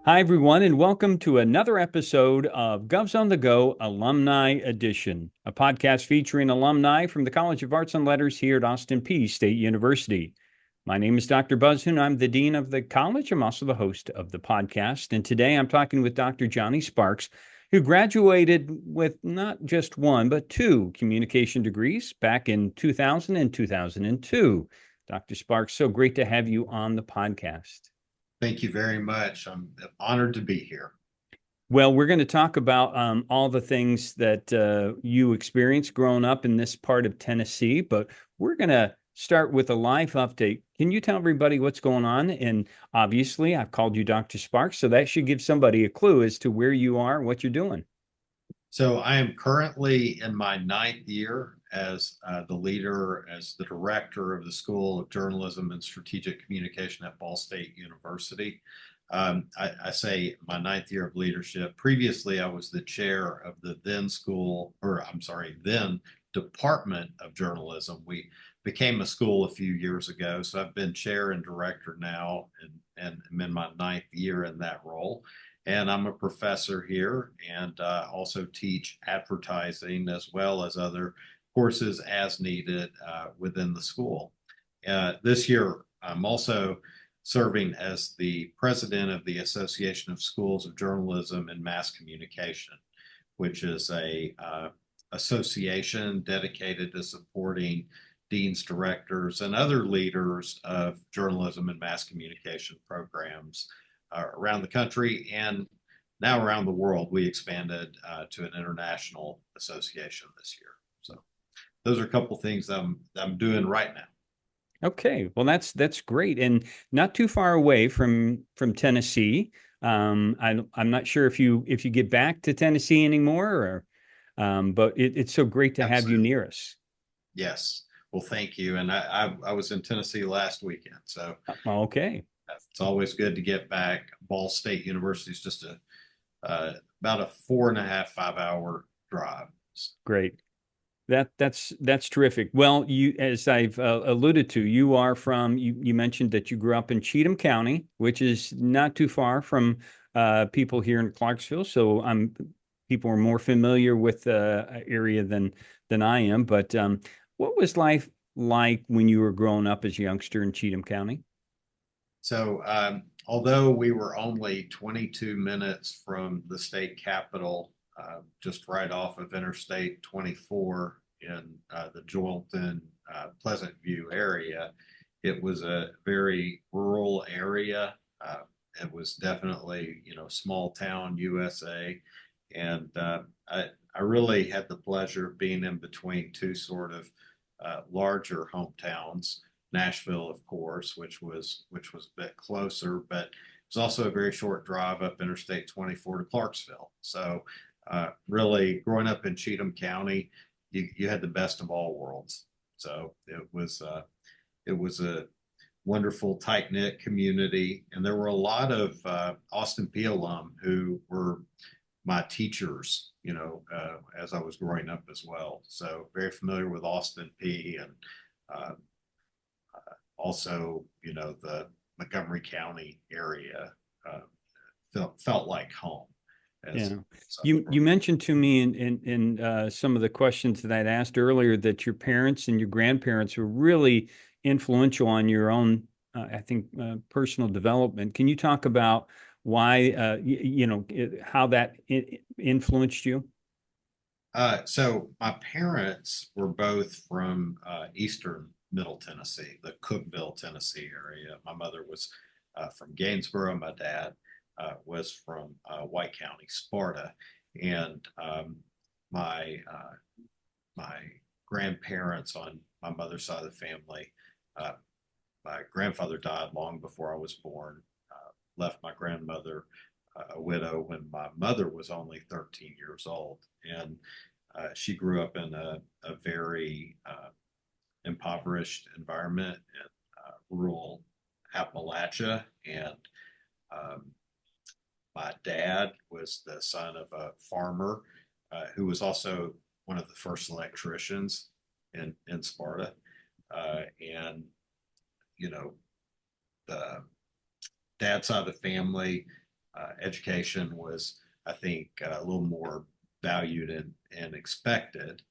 Hi, everyone, and welcome to another episode of Govs on the Go Alumni Edition, a podcast featuring alumni from the College of Arts and Letters here at Austin Peay State University. My name is Dr. Buzz Hoon. I'm the dean of the college. I'm also the host of the podcast. And today I'm talking with Dr. Johnny Sparks, who graduated with not just one, but two communication degrees back in 2000 and 2002. Dr. Sparks, so great to have you on the podcast. Thank you very much. I'm honored to be here. Well, we're going to talk about all the things that you experienced growing up in this part of Tennessee, but we're going to start with a life update. Can you tell everybody what's going on? And obviously, I've called you Dr. Sparks, so that should give somebody a clue as to where you are, what you're doing. So I am currently in my 9th year as the leader, as the director of the School of Journalism and Strategic Communication at Ball State University. I say my 9th year of leadership. Previously, I was the chair of the then Department of Journalism. We became a school a few years ago, so I've been chair and director now, and I'm in my 9th year in that role. And I'm a professor here and also teach advertising as well as other courses as needed within the school. This year, I'm also serving as the president of the Association of Schools of Journalism and Mass Communication, which is a association dedicated to supporting deans, directors, and other leaders of journalism and mass communication programs around the country and now around the world. We expanded to an international association this year. So those are a couple things I'm doing right now. Okay, well that's great, and not too far away from Tennessee. I'm not sure if you get back to Tennessee anymore, or but it's so great to have you near us. Yes, well, thank you. And I was in Tennessee last weekend, so okay. It's always good to get back. Ball State University is just about a 4.5-5 hour drive. Great. That's terrific. Well, you, as I've alluded to, you are from, you mentioned that you grew up in Cheatham County, which is not too far from people here in Clarksville. So people are more familiar with the area than I am. But what was life like when you were growing up as a youngster in Cheatham County? So although we were only 22 minutes from the state capitol, just right off of Interstate 24 in the Joelton, Pleasant View area, it was a very rural area. It was definitely, small town USA. And I really had the pleasure of being in between two sort of larger hometowns. Nashville, of course, which was a bit closer, but it was also a very short drive up Interstate 24 to Clarksville. So really growing up in Cheatham County, you had the best of all worlds. So it was a wonderful, tight-knit community. And there were a lot of Austin Peay alum who were my teachers, as I was growing up as well. So very familiar with Austin Peay and also, the Montgomery County area felt like home. You mentioned to me in some of the questions that I'd asked earlier that your parents and your grandparents were really influential on your own, personal development. Can you talk about why, how that influenced you? So my parents were both from Eastern Middle Tennessee, the Cookeville, Tennessee area. My mother was from Gainesboro. My dad was from White County, Sparta. And my grandparents on my mother's side of the family my grandfather died long before I was born, left my grandmother a widow when my mother was only 13 years old. And she grew up in a very impoverished environment in rural Appalachia. And um, my dad was the son of a farmer who was also one of the first electricians in Sparta. And, you know, the dad side of the family, education was, I think, a little more valued and expected.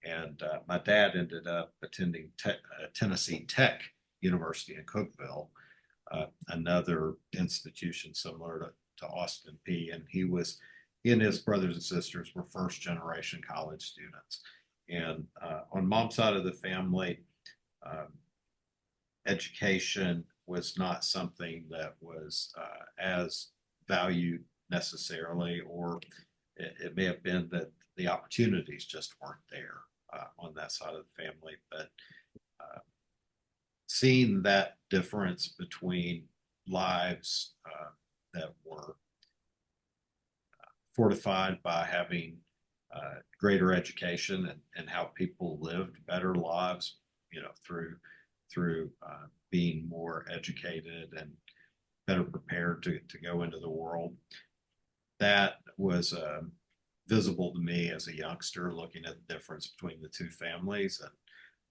And my dad ended up attending Tennessee Tech University in Cookeville, another institution similar to Austin Peay. And he and his brothers and sisters were first generation college students. And on mom's side of the family, um, education was not something that was as valued necessarily, or it may have been that the opportunities just weren't there on that side of the family. But seeing that difference between lives that were fortified by having greater education and how people lived better lives, through being more educated and better prepared to go into the world. That was visible to me as a youngster, looking at the difference between the two families. And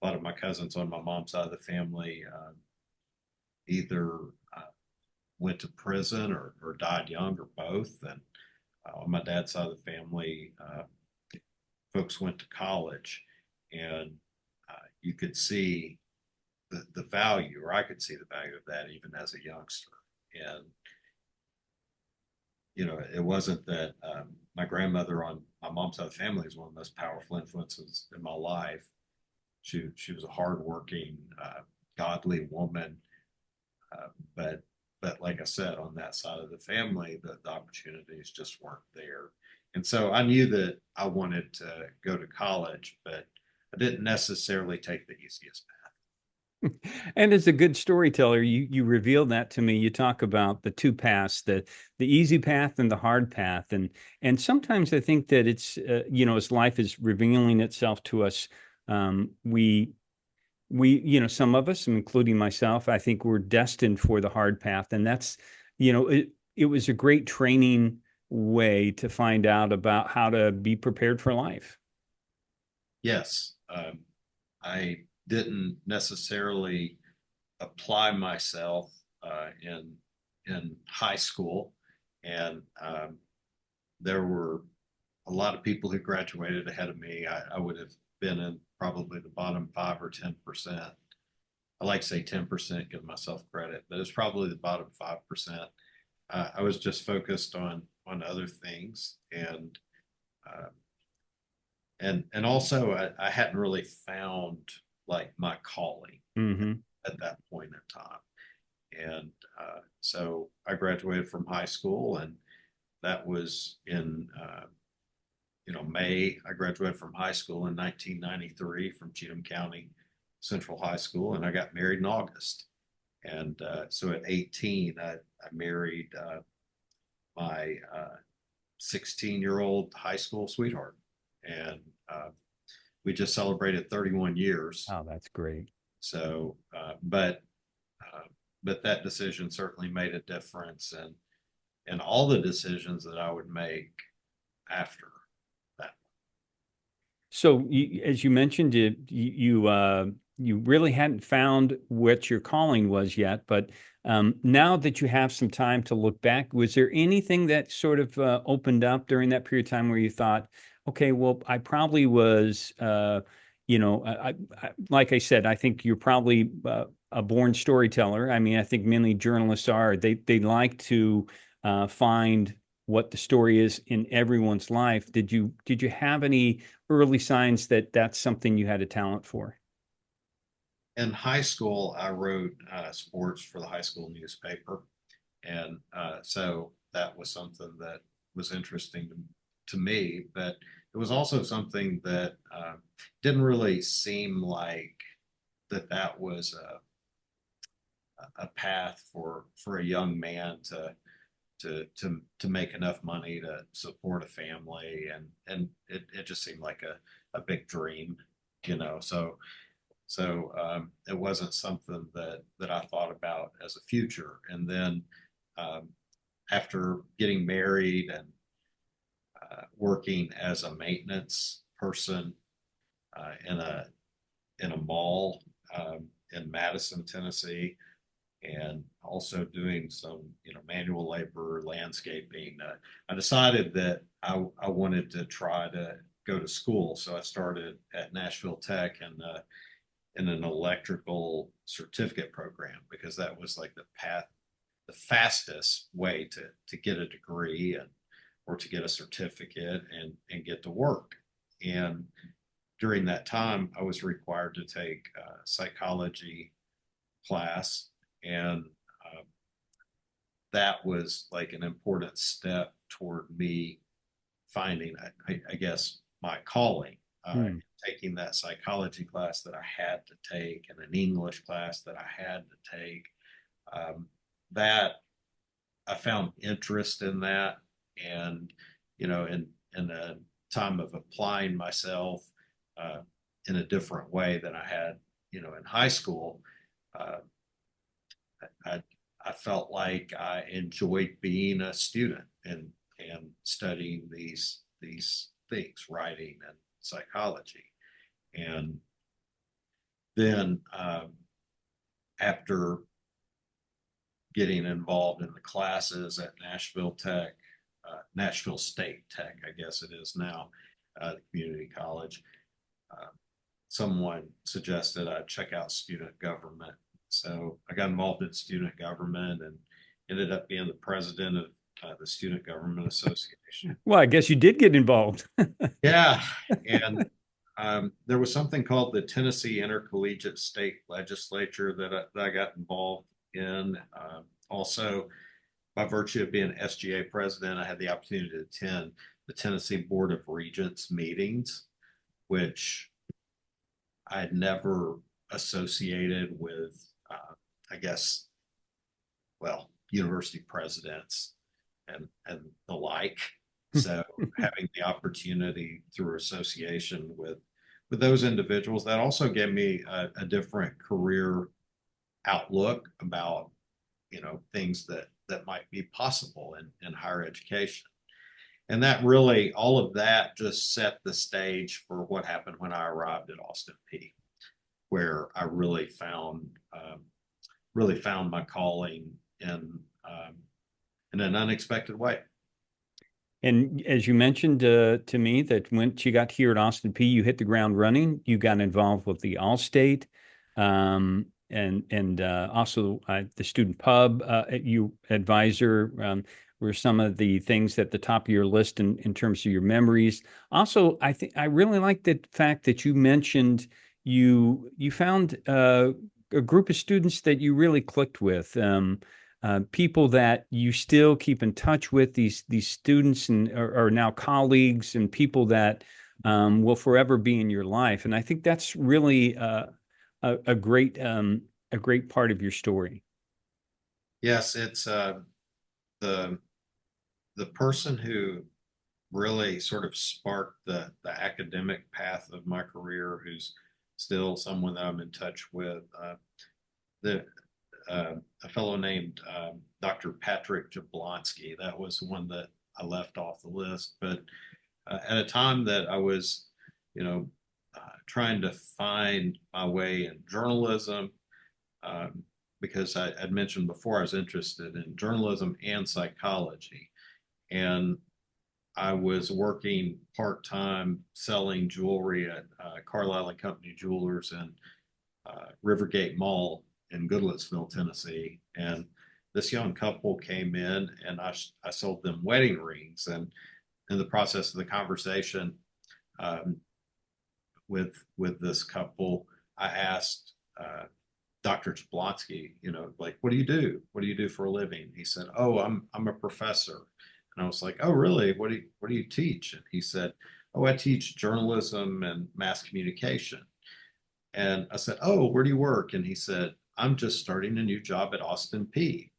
a lot of my cousins on my mom's side of the family either went to prison or died young or both. And on my dad's side of the family, folks went to college, and you could see the value, or I could see the value of that even as a youngster. And it wasn't that my grandmother on my mom's side of the family is one of the most powerful influences in my life. She was a hardworking, godly woman, but like I said, on that side of the family, the opportunities just weren't there. And so I knew that I wanted to go to college, but I didn't necessarily take the easiest path. And as a good storyteller, you reveal that to me. You talk about the two paths, the easy path and the hard path, and sometimes I think that it's as life is revealing itself to us, we some of us, including myself, I think we're destined for the hard path, and that's it was a great training way to find out about how to be prepared for life. Yes, I didn't necessarily apply myself in high school, and there were a lot of people who graduated ahead of me. I would have been in probably the bottom 5 or 10%. I like to say 10%, give myself credit, but it's probably the bottom 5%. I was just focused on other things, and also I hadn't really found like my calling Mm-hmm. at that point in time. And so I graduated from high school, and that was in May. I graduated from high school in 1993 from Cheatham County Central High School, and I got married in August. And so at 18, I married my 16-year-old high school sweetheart, and we just celebrated 31 years. Oh, that's great. So, but that decision certainly made a difference, and all the decisions that I would make after that. So, as you mentioned, you really hadn't found what your calling was yet, but now that you have some time to look back, was there anything that sort of opened up during that period of time where you thought, okay, well, I probably was, like I said, I think you're probably a born storyteller. I mean, I think many journalists are. They like to find what the story is in everyone's life. Did you have any early signs that that's something you had a talent for? In high school, I wrote sports for the high school newspaper, and so that was something that was interesting to me. But it was also something that didn't really seem like that was a path for a young man to make enough money to support a family, and it just seemed like a big dream, you know. So it wasn't something that I thought about as a future. And then um, after getting married and working as a maintenance person in a mall in Madison, Tennessee, and also doing some, manual labor, landscaping. I decided that I wanted to try to go to school, so I started at Nashville Tech and in an electrical certificate program, because that was like the fastest way to get a degree and or to get a certificate and get to work. And during that time, I was required to take a psychology class, and uh, that was like an important step toward me finding, I guess, my calling. Taking that psychology class that I had to take and an English class that I had to take, that I found interest in that, and in a time of applying myself uh, in a different way than I had, in high school. Uh, I, I felt like I enjoyed being a student and studying these things, writing and psychology. And then after getting involved in the classes at Nashville Tech, Nashville State Tech, I guess it is now, the community college, uh, someone suggested I check out student government. So I got involved in student government and ended up being the president of the Student Government Association. Well, I guess you did get involved. Yeah. And there was something called the Tennessee Intercollegiate State Legislature that I got involved in. Also, by virtue of being SGA president, I had the opportunity to attend the Tennessee Board of Regents meetings, which I had never associated with, I guess, well, university presidents and the like. So having the opportunity through association with those individuals, that also gave me a different career outlook about, things that might be possible in higher education. And that really, all of that just set the stage for what happened when I arrived at Austin Peay, where I really found my calling in an unexpected way. And as you mentioned to me, that once you got here at Austin Peay, you hit the ground running. You got involved with the Allstate, and also the student pub. You advisor were some of the things at the top of your list in terms of your memories. Also, I think I really like the fact that you mentioned you found a group of students that you really clicked with. People that you still keep in touch with, these students and are now colleagues and people that will forever be in your life. And I think that's really a great part of your story. Yes, it's the person who really sort of sparked the academic path of my career, who's still someone that I'm in touch with. A fellow named Dr. Patrick Jablonski. That was one that I left off the list. But at a time that I was, trying to find my way in journalism, because I'd mentioned before I was interested in journalism and psychology. And I was working part-time selling jewelry at Carlisle and Company Jewelers and Rivergate Mall in Goodlettsville, Tennessee. And this young couple came in and I sold them wedding rings. And in the process of the conversation with this couple, I asked Dr. Jablonski, like, what do you do? What do you do for a living? He said, oh, I'm a professor. And I was like, oh, really? What do you teach? And he said, oh, I teach journalism and mass communication. And I said, oh, where do you work? And he said, I'm just starting a new job at Austin Peay.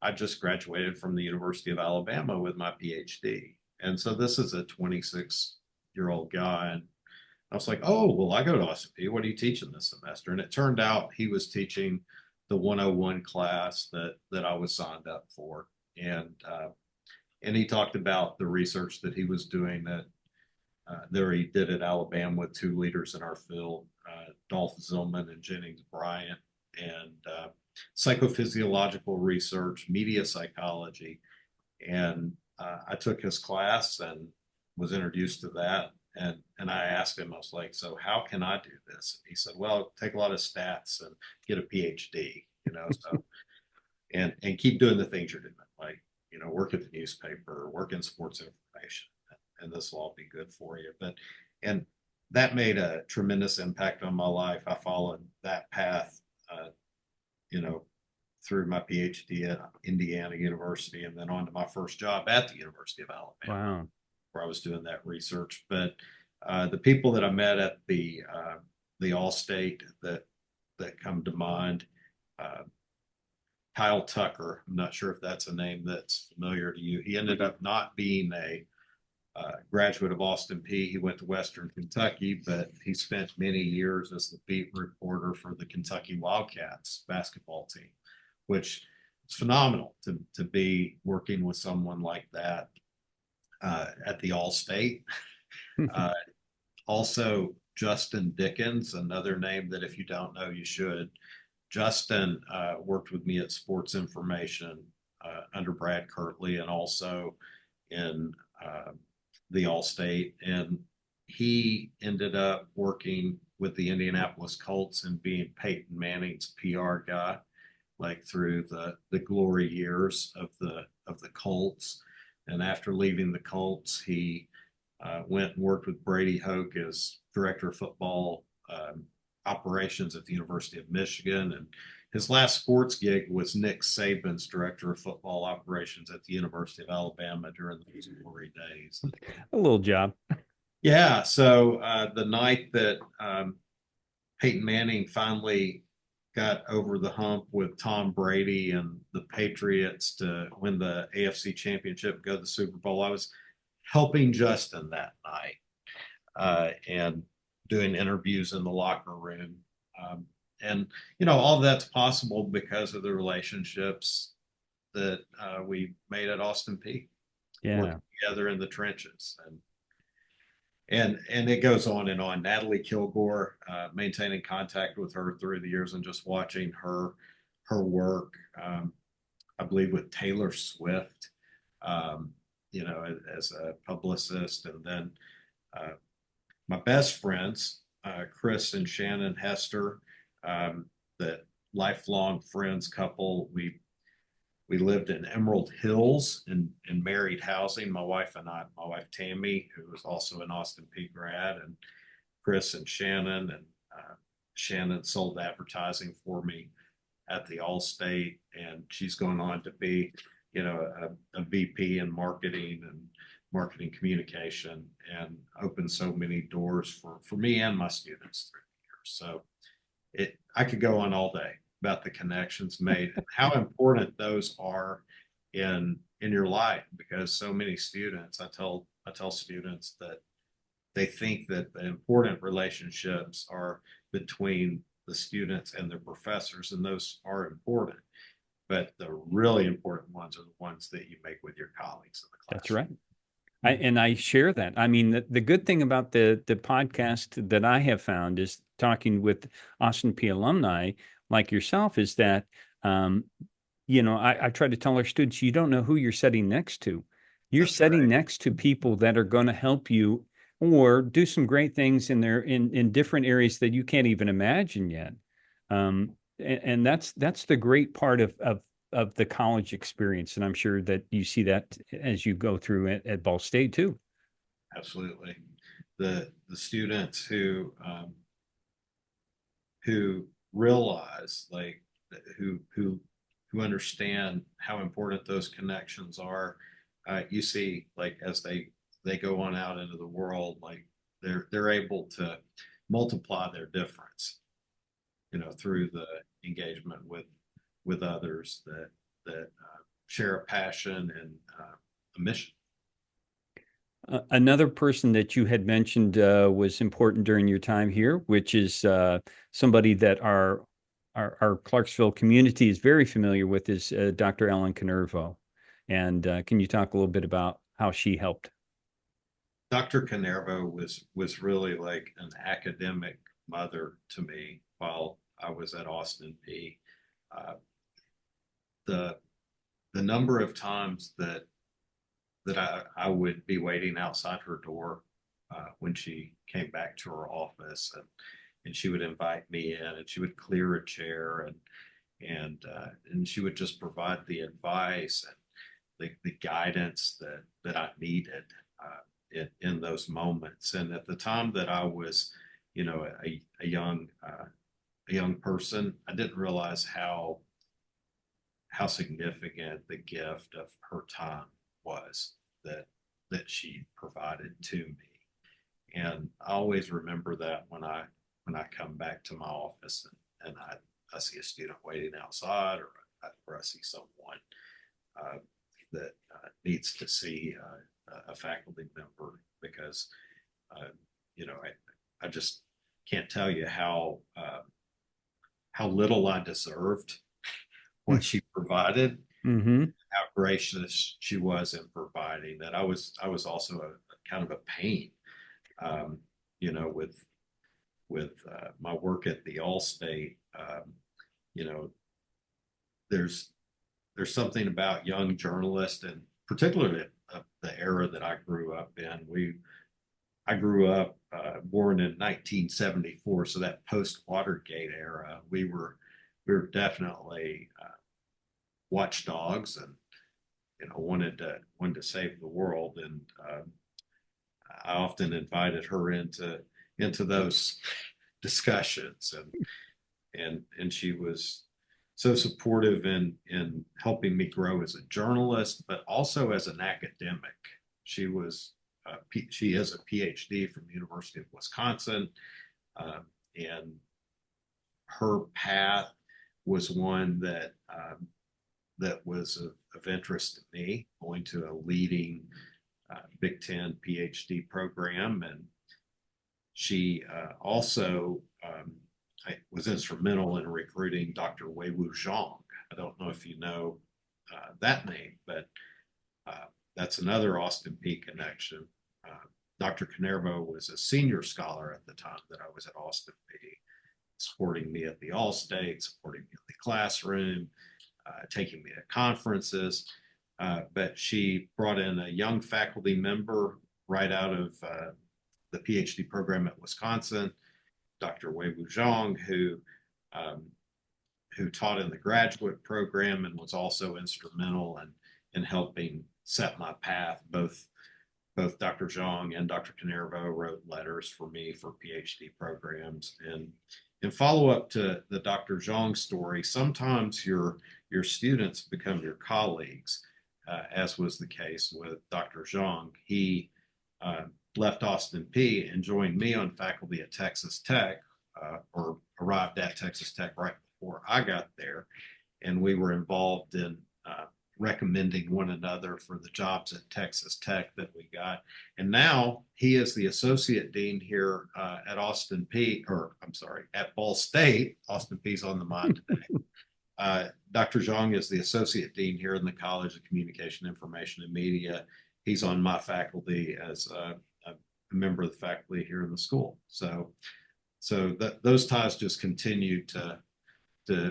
I just graduated from the University of Alabama with my PhD. And so this is a 26-year-old guy. And I was like, oh, well, I go to Austin Peay. What are you teaching this semester? And it turned out he was teaching the 101 class that I was signed up for. And he talked about the research that he was doing there he did at Alabama with two leaders in our field, Dolph Zillman and Jennings Bryant, and psychophysiological research, media psychology. And I took his class and was introduced to that. And I asked him, I was like, so how can I do this? And he said, well, take a lot of stats and get a PhD, so and keep doing the things you're doing, like, work at the newspaper, work in sports information, and this will all be good for you. And that made a tremendous impact on my life. I followed that path, through my PhD at Indiana University and then on to my first job at the University of Alabama. Wow. Where I was doing that research. But the people that I met at the All-State that come to mind, Kyle Tucker. I'm not sure if that's a name that's familiar to you. He ended up not being a graduate of Austin Peay. He went to Western Kentucky, but he spent many years as the beat reporter for the Kentucky Wildcats basketball team, which is phenomenal to be working with someone like that at the All-State. Also, Justin Dickens, another name that if you don't know, you should. Justin worked with me at Sports Information under Brad Kirtley and also in the All-State. And he ended up working with the Indianapolis Colts and being Peyton Manning's PR guy, like through the glory years of the Colts. And after leaving the Colts, he went and worked with Brady Hoke as director of football operations at the University of Michigan. And his last sports gig was Nick Saban's director of football operations at the University of Alabama during those glory days. A little job. Yeah. So the night that Peyton Manning finally got over the hump with Tom Brady and the Patriots to win the AFC Championship, go to the Super Bowl, I was helping Justin that night and doing interviews in the locker room. And, all of that's possible because of the relationships that we made at Austin Peay. Yeah. Working together in the trenches. And it goes on and on. Natalie Kilgore, maintaining contact with her through the years and just watching her work, I believe with Taylor Swift, as a publicist. And then my best friends, Chris and Shannon Hester, the lifelong friends couple. We lived in Emerald Hills in married housing, my wife and I, my wife Tammy, who was also an Austin Peay grad, and Chris and Shannon. And Shannon sold advertising for me at the All-State, and she's going on to be, a VP in marketing and marketing communication, and opened so many doors for me and my students through the years. So I could go on all day about the connections made and how important those are in your life, because so many students, I tell students that they think that the important relationships are between the students and their professors, and those are important, but the really important ones are the ones that you make with your colleagues in the class. That's right. I share that. I mean, the good thing about the podcast that I have found is talking with Austin Peay alumni like yourself is that, I try to tell our students, you don't know who you're sitting next to. You're That's sitting right. next to people that are going to help you or do some great things in different areas that you can't even imagine yet. And that's the great part of the college experience. And I'm sure that you see that as you go through at Ball State too. Absolutely. The students who realize, like, who understand how important those connections are, you see, like, as they go on out into the world, like they're able to multiply their difference. through the engagement with others that share a passion and a mission. Another person that you had mentioned was important during your time here, which is somebody that our Clarksville community is very familiar with, is Dr. Ellen Kanervo. And can you talk a little bit about how she helped? Dr. Kanervo was really like an academic mother to me while I was at Austin Peay. Uh, the the number of times that I would be waiting outside her door when she came back to her office, and she would invite me in, and she would clear a chair, and she would just provide the advice and the guidance that I needed in those moments. And at the time that I was, a young person, I didn't realize how significant the gift of her time was that she provided to me. And I always remember that when I come back to my office and I see a student waiting outside, or I see someone that needs to see a faculty member, because I just can't tell you how little I deserved what she provided, Mm-hmm. how gracious she was in providing that. I was also a kind of a pain, with my work at the Allstate. You know, there's something about young journalists, and particularly the era that I grew up in. I grew up born in 1974, so that post Watergate era. We were definitely watchdogs, and wanted to save the world. And I often invited her into those discussions, and she was so supportive in helping me grow as a journalist, but also as an academic. She was she is a PhD from the University of Wisconsin, and her path was one that was of interest to me, going to a leading Big Ten PhD program. And she also was instrumental in recruiting Dr. Weiwu Zhang. I don't know if you know that name, but that's another Austin Peay connection. Dr. Kanervo was a senior scholar at the time that I was at Austin Peay, supporting me at the All-State, supporting me in the classroom, taking me to conferences. But she brought in a young faculty member right out of the PhD program at Wisconsin, Dr. Weiwu Zhang, who taught in the graduate program and was also instrumental in helping set my path. Both Dr. Zhang and Dr. Kanervo wrote letters for me for PhD programs. And in follow up to the Dr. Zhang story, sometimes your students become your colleagues, as was the case with Dr. Zhang. He left Austin Peay and joined me on faculty at Texas Tech, or arrived at Texas Tech right before I got there. And we were involved in recommending one another for the jobs at Texas Tech that we got. And now he is the associate dean here at Austin Peay, or I'm sorry, at Ball State. Austin Peay's on the mind today. Dr. Zhang is the associate dean here in the College of Communication, Information, and Media. He's on my faculty as a member of the faculty here in the school. So those ties just continue to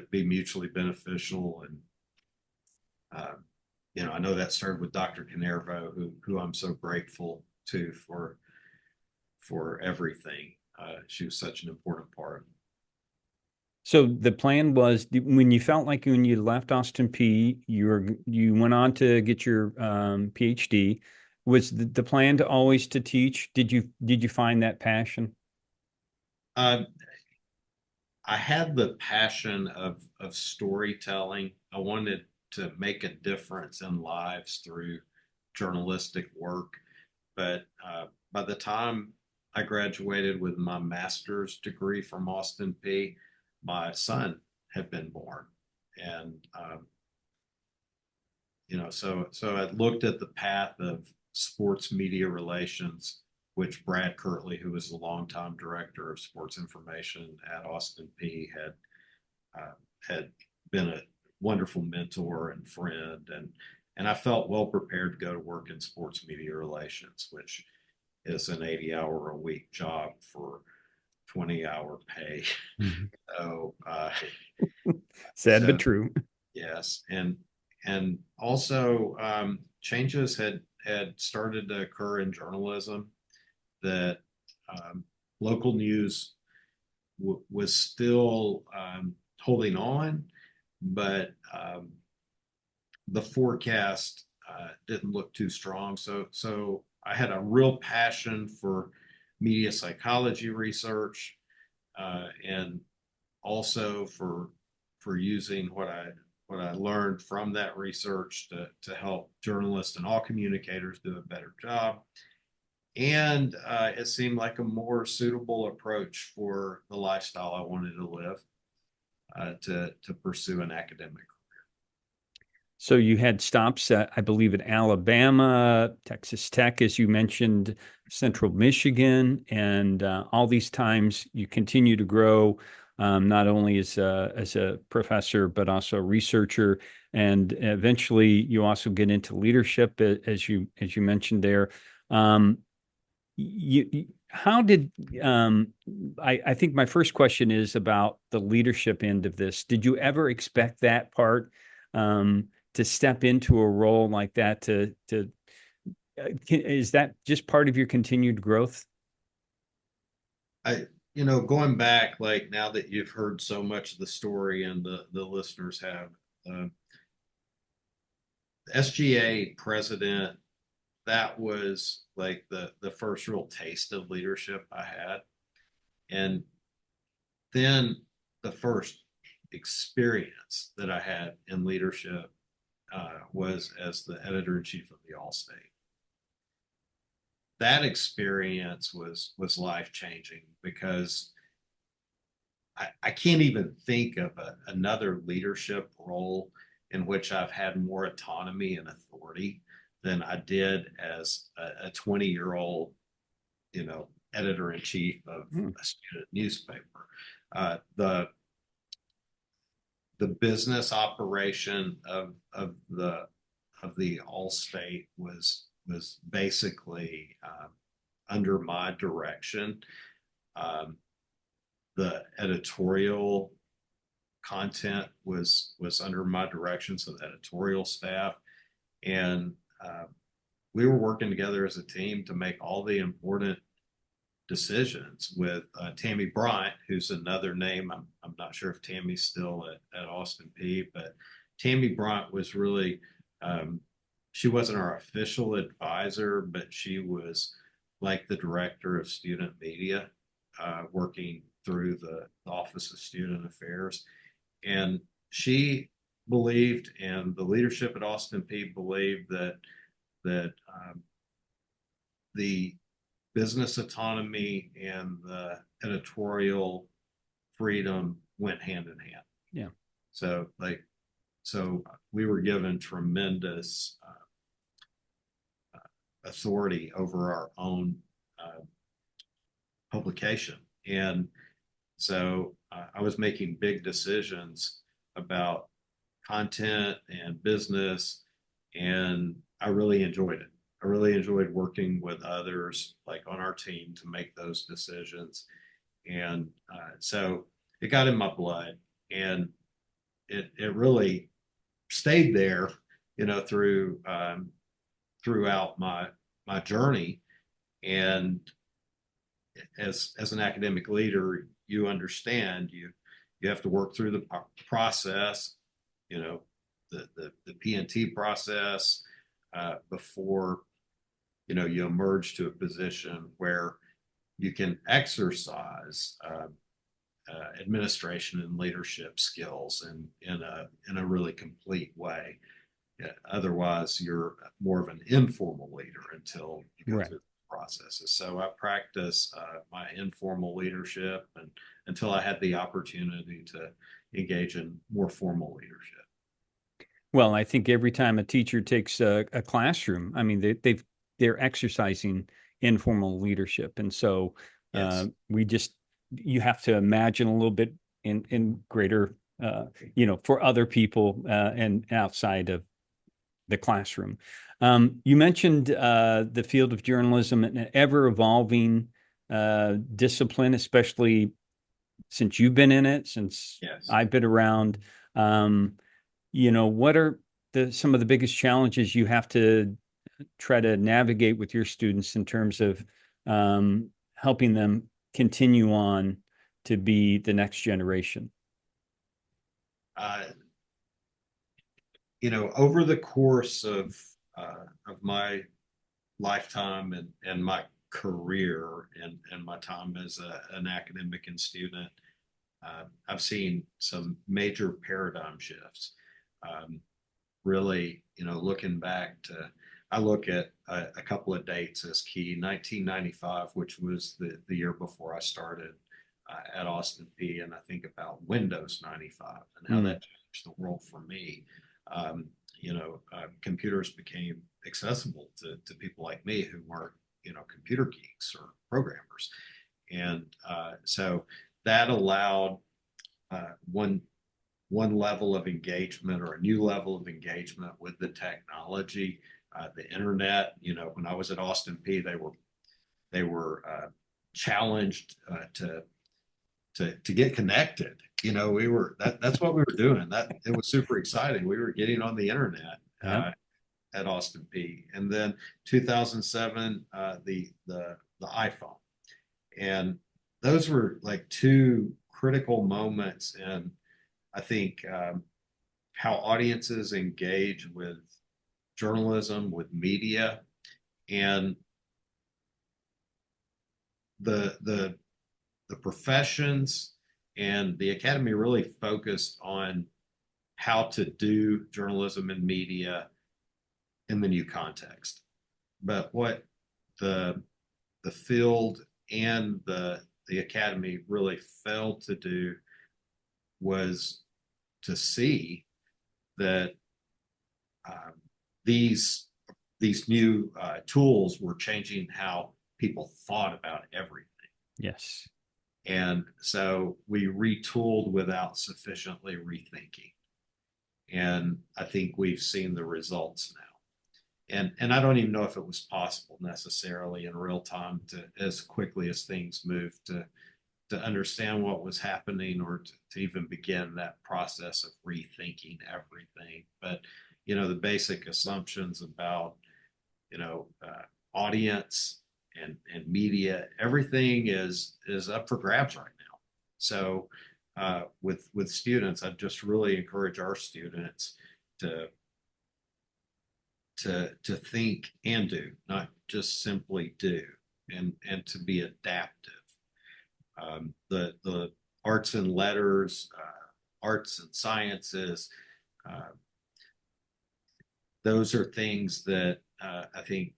be mutually beneficial. And I know that started with Dr. Kanervo, who I'm so grateful to for everything. She was such an important part. So the plan was, when you felt like when you left Austin Peay, you went on to get your PhD. Was the plan to always to teach? Did you find that passion? I had the passion of storytelling. I wanted to make a difference in lives through journalistic work. But by the time I graduated with my master's degree from Austin Peay, my son had been born. And, so I looked at the path of sports media relations, which Brad Kirtley, who was the longtime director of sports information at Austin Peay, had been a wonderful mentor and friend, and I felt well prepared to go to work in sports media relations, which is an 80-hour-a-week job for 20-hour pay. Mhm. So, Sad but true. yes, and also changes had started to occur in journalism that local news was still holding on, but the forecast didn't look too strong. So I had a real passion for media psychology research, and also for using what I learned from that research to help journalists and all communicators do a better job. And it seemed like a more suitable approach for the lifestyle I wanted to live, to pursue an academic. So you had stops, I believe, at Alabama, Texas Tech, as you mentioned, Central Michigan, and all these times you continue to grow, not only as a professor but also a researcher, and eventually you also get into leadership, as you mentioned there. How did I think my first question is about the leadership end of this. Did you ever expect that part? To step into a role like that, is that just part of your continued growth? Going back, like now that you've heard so much of the story and the listeners have, uh, SGA president, that was like the first real taste of leadership I had. And then the first experience that I had in leadership was as the editor in chief of the All-State. That experience was life changing, because I can't even think of another leadership role in which I've had more autonomy and authority than I did as a 20-year-old, editor in chief of a student newspaper. The business operation of the All-State was basically under my direction. The editorial content was under my direction, so the editorial staff, and we were working together as a team to make all the important decisions with Tammy Bryant, who's another name. I'm not sure if Tammy's still at Austin Peay, but Tammy Bryant was really, she wasn't our official advisor, but she was like the director of student media, working through the Office of Student Affairs. And she believed, and the leadership at Austin Peay believed that the business autonomy and the editorial freedom went hand in hand. Yeah. So we were given tremendous authority over our own publication. And so I was making big decisions about content and business, and I really enjoyed it. I really enjoyed working with others, like on our team, to make those decisions. And so it got in my blood, and it really stayed there, throughout my journey. And as an academic leader, you understand you have to work through the process, the P&T process, before you emerge to a position where you can exercise administration and leadership skills in a really complete way. Otherwise, you're more of an informal leader until you go Right. through processes. So I practice my informal leadership and until I had the opportunity to engage in more formal leadership. Well, I think every time a teacher takes a classroom, I mean, they're exercising informal leadership, and so Yes. you have to imagine a little bit in greater, for other people and outside of the classroom. You mentioned the field of journalism, an ever evolving discipline, especially since you've been in it, since Yes. I've been around. What are some of the biggest challenges you have to try to navigate with your students in terms of helping them continue on to be the next generation? Uh, over the course of my lifetime and my career and my time as an academic and student, I've seen some major paradigm shifts. Really, looking back to, I look at a couple of dates as key. 1995, which was the year before I started at Austin Peay, and I think about Windows 95 and how that changed the world for me. Computers became accessible to people like me who weren't, computer geeks or programmers. And so that allowed one level of engagement or a new level of engagement with the technology, the internet. When I was at Austin Peay, they were challenged to get connected. That's what we were doing. That it was super exciting. We were getting on the internet at Austin Peay, and then 2007, the iPhone, and those were like two critical moments in, I think, how audiences engage with journalism, with media, and the professions and the academy really focused on how to do journalism and media in the new context. But what the field and the academy really failed to do was to see that these new tools were changing how people thought about everything. Yes. And so we retooled without sufficiently rethinking. And I think we've seen the results now. And I don't even know if it was possible necessarily in real time to, as quickly as things moved, to understand what was happening or to even begin that process of rethinking everything. But, the basic assumptions about, audience and media, everything is up for grabs right now. So with students, I just really encourage our students to think and do, not just simply do, and to be adaptive. The arts and letters, arts and sciences, those are things that I think,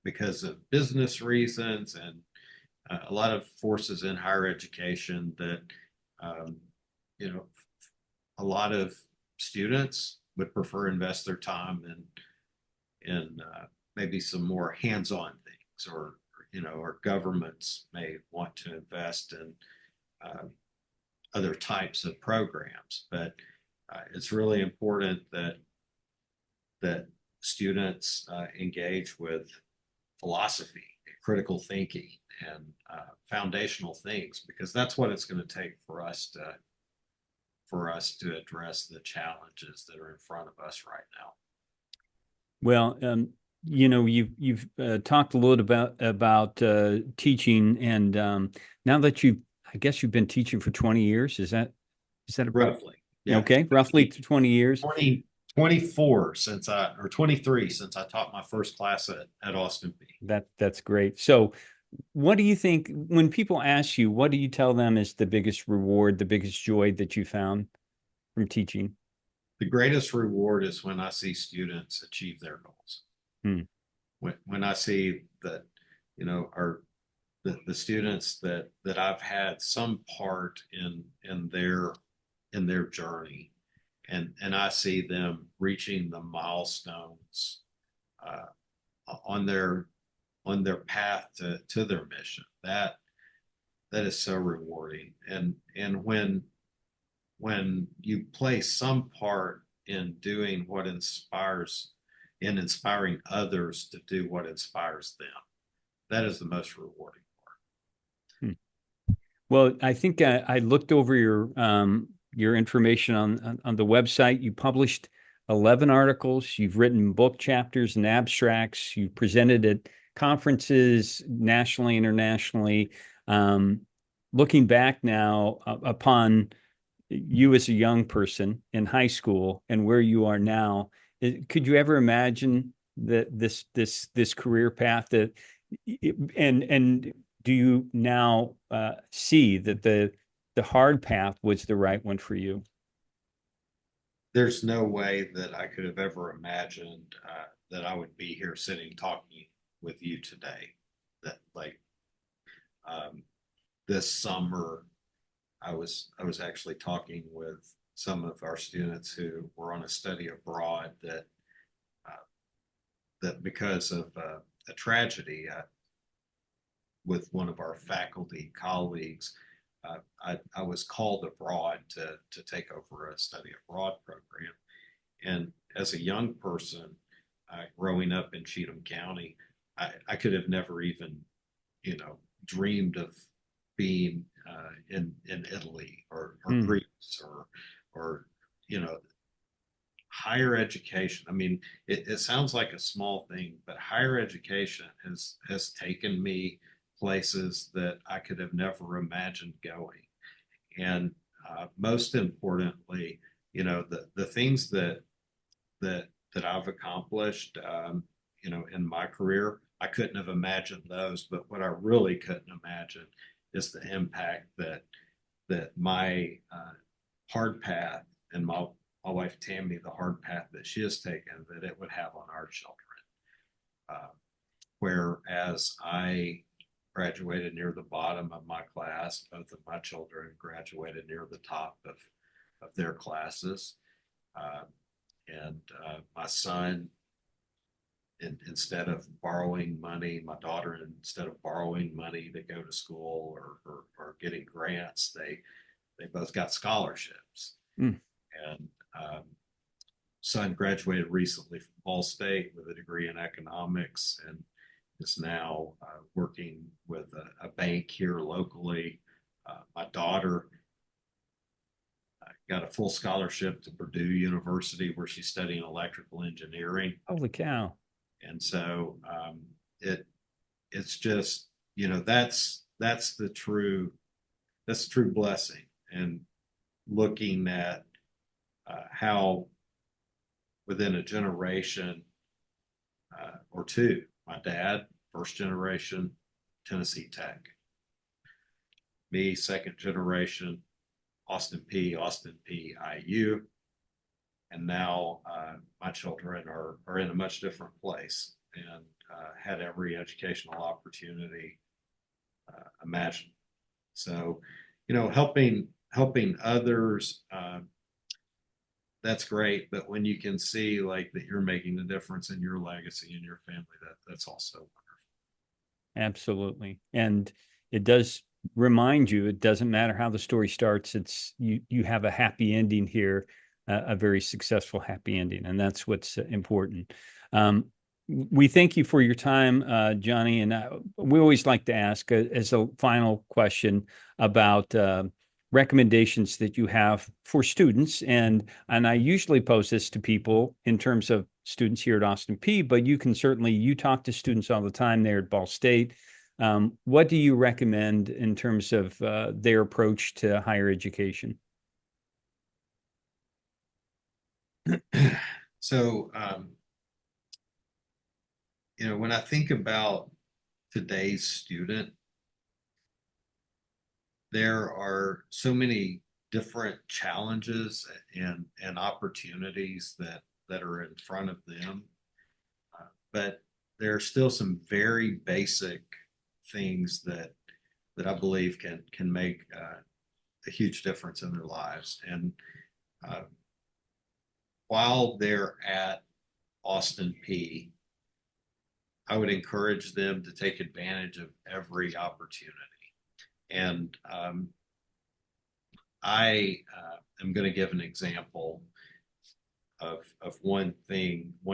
because of business reasons and a lot of forces in higher education that, a lot of students would prefer invest their time in maybe some more hands-on things, or or governments may want to invest in other types of programs. But it's really important that students engage with philosophy, critical thinking, and foundational things, because that's what it's going to take for us to address the challenges that are in front of us right now. Well, you've talked a little about teaching, and now that I guess you've been teaching for 20 years. Is that Roughly? Yeah. Okay, roughly 20 years. 24 or 23 since I taught my first class at Austin Peay. That's great. So what do you think when people ask you, what do you tell them is the biggest reward, the biggest joy that you found from teaching? The greatest reward is when I see students achieve their goals. Hmm. when I see that, our the students that I've had some part in their journey, and I see them reaching the milestones uh, on their path to their mission. That is so rewarding. And when you play some part in doing what inspires in inspiring others to do what inspires them, that is the most rewarding part. Hmm. Well, I think I looked over your information on the website. You published 11 articles. You've written book chapters and abstracts. You've presented at conferences nationally, internationally. Um, Looking back now upon you as a young person in high school and where you are now, could you ever imagine that this career path that and do you now see that the hard path was the right one for you? There's no way that I could have ever imagined that I would be here sitting talking with you today. That like um, this summer, I was actually talking with some of our students who were on a study abroad uh, that because of a tragedy with one of our faculty colleagues, I was called abroad to take over a study abroad program. And as a young person, growing up in Cheatham County, I could have never even, dreamed of being in Italy or Hmm. Greece or you know higher education. I mean, it sounds like a small thing, but higher education has taken me places that I could have never imagined going. And most importantly, the things that I've accomplished, in my career, I couldn't have imagined those. But what I really couldn't imagine is the impact that my hard path and my wife Tammy, the hard path that she has taken, that it would have on our children. Uh, Whereas I graduated near the bottom of my class, both of my children graduated near the top of their classes. Uh, and my son, instead of borrowing money, my daughter, instead of borrowing money to go to school or getting grants, they both got scholarships. Hmm. And son graduated recently from Ball State with a degree in economics and is now working with a bank here locally. My daughter got a full scholarship to Purdue University where she's studying electrical engineering. Holy cow. And so it's just, that's the true blessing. And looking at how within a generation or two, my dad, first generation, Tennessee Tech, me, second generation, Austin Peay, IU, and now my children are in a much different place and had every educational opportunity imaginable. So, helping others, that's great. But when you can see like that you're making a difference in your legacy and your family, that's also wonderful. Absolutely. And it does remind you, it doesn't matter how the story starts, it's you have a happy ending here, a very successful happy ending, and that's what's important. We thank you for your time, Johnny, and we always like to ask as a final question about recommendations that you have for students, and I usually pose this to people in terms of students here at Austin Peay, but you talk to students all the time there at Ball State. What do you recommend in terms of their approach to higher education? So, when I think about today's student, there are so many different challenges and opportunities that are in front of them. But there are still some very basic things that I believe can make a huge difference in their lives. And uh, while they're at Austin Peay, I would encourage them to take advantage of every opportunity. And I am going to give an example of one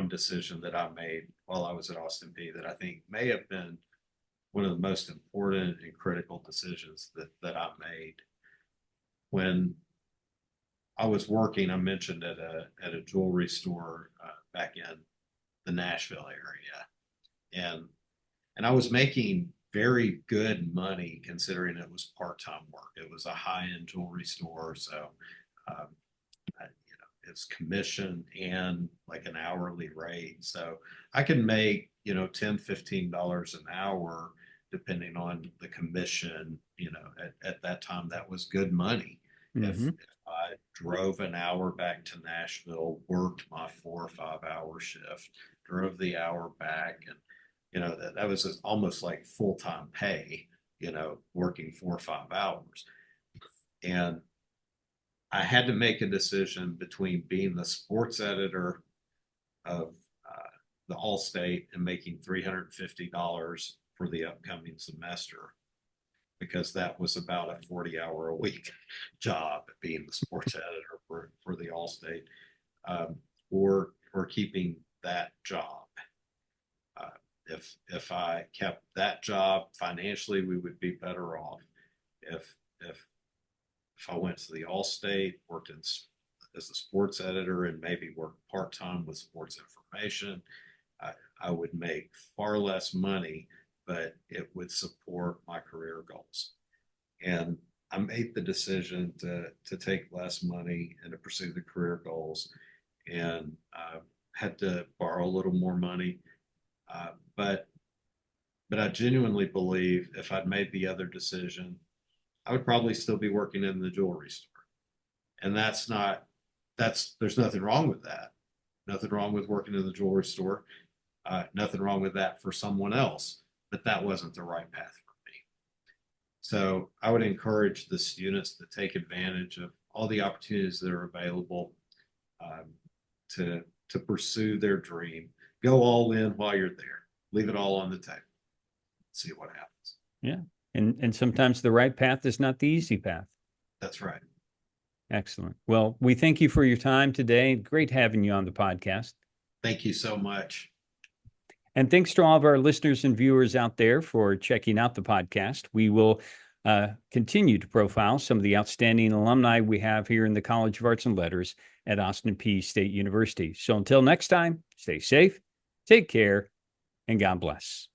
decision that I made while I was at Austin Peay that I think may have been one of the most important and critical decisions that I made. When I was working, I mentioned at a jewelry store back in the Nashville area, and I was making very good money considering it was part-time work. It was a high-end jewelry store, so um, it's commission and like an hourly rate. So I can make $10-15 an hour depending on the commission. At that time that was good money. If I drove an hour back to Nashville, worked my 4 or 5 hour shift, drove the hour back, and that was almost like full-time pay, working 4 or 5 hours. And I had to make a decision between being the sports editor of the All-State and making $350 for the upcoming semester, because that was about a 40-hour-a-week job, being the sports editor for the All-State, or keeping that job. If I kept that job financially, we would be better off. If I went to the All-State, worked as a sports editor, and maybe worked part-time with sports information, I would make far less money, but it would support my career goals. And I made the decision to take less money and to pursue the career goals, and had to borrow a little more money. But I genuinely believe if I'd made the other decision, I would probably still be working in the jewelry store. And there's nothing wrong with that. Nothing wrong with working in the jewelry store. Nothing wrong with that for someone else, but that wasn't the right path for me. So I would encourage the students to take advantage of all the opportunities that are available, to pursue their dream. Go all in while you're there. Leave it all on the table. See what happens. Yeah. And sometimes the right path is not the easy path. That's right. Excellent. Well, we thank you for your time today. Great having you on the podcast. Thank you so much. And thanks to all of our listeners and viewers out there for checking out the podcast. We will continue to profile some of the outstanding alumni we have here in the College of Arts and Letters at Austin Peay State University. So until next time, stay safe, take care, and God bless.